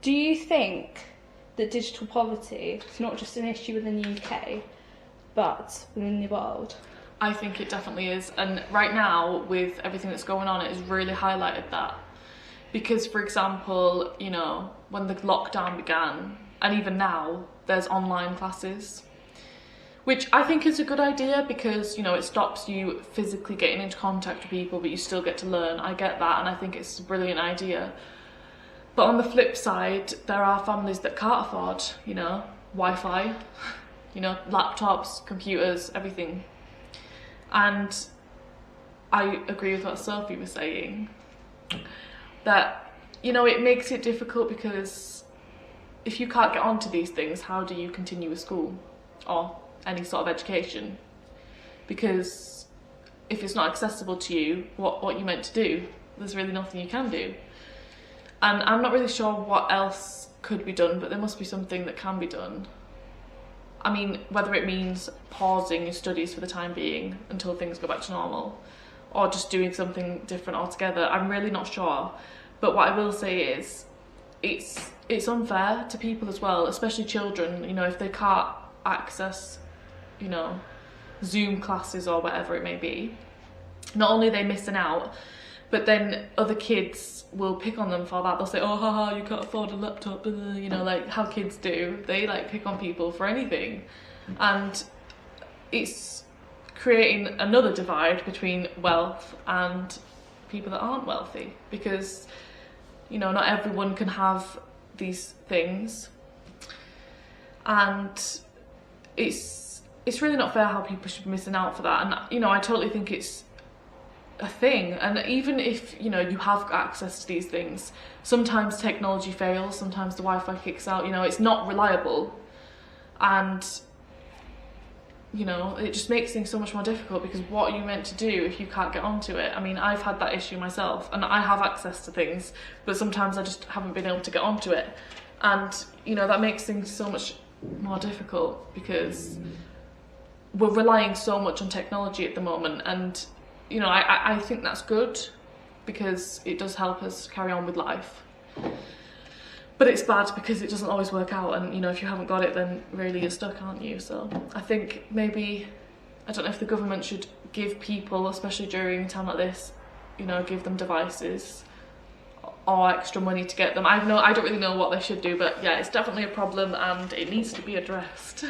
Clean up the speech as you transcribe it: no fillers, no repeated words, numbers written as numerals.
Do you think that digital poverty is not just an issue within the UK, but within the world? I think it definitely is, and right now with everything that's going on, it has really highlighted that. Because, for example, you know, when the lockdown began, and even now, there's online classes, which I think is a good idea because, you know, it stops you physically getting into contact with people, but you still get to learn. I get that, and I think it's a brilliant idea. But on the flip side, there are families that can't afford, you know, Wi-Fi, you know, laptops, computers, everything. And I agree with what Sophie was saying, that, you know, it makes it difficult because if you can't get onto these things, how do you continue with school or any sort of education? Because if it's not accessible to you, what you're meant to do, there's really nothing you can do. And I'm not really sure what else could be done, but there must be something that can be done. I mean, whether it means pausing your studies for the time being until things go back to normal, or just doing something different altogether, I'm really not sure. But what I will say is, it's unfair to people as well, especially children, you know, if they can't access, you know, Zoom classes or whatever it may be. Not only are they missing out, but then other kids will pick on them for that. They'll say, oh, haha, you can't afford a laptop, you know, like how kids do. They like pick on people for anything. And it's creating another divide between wealth and people that aren't wealthy, because, you know, not everyone can have these things. And it's really not fair how people should be missing out for that. And, you know, I totally think it's a thing, and even if, you know, you have access to these things, sometimes technology fails, sometimes the Wi-Fi kicks out, you know, it's not reliable, and, you know, it just makes things so much more difficult, because what are you meant to do if you can't get onto it? I mean, I've had that issue myself, and I have access to things, but sometimes I just haven't been able to get onto it, and, you know, that makes things so much more difficult, because we're relying so much on technology at the moment. And, you know, I think that's good because it does help us carry on with life. But it's bad because it doesn't always work out, and, you know, if you haven't got it, then really you're stuck, aren't you? So I think maybe, I don't know if the government should give people, especially during a time like this, you know, give them devices or extra money to get them. I don't really know what they should do, but yeah, it's definitely a problem and it needs to be addressed.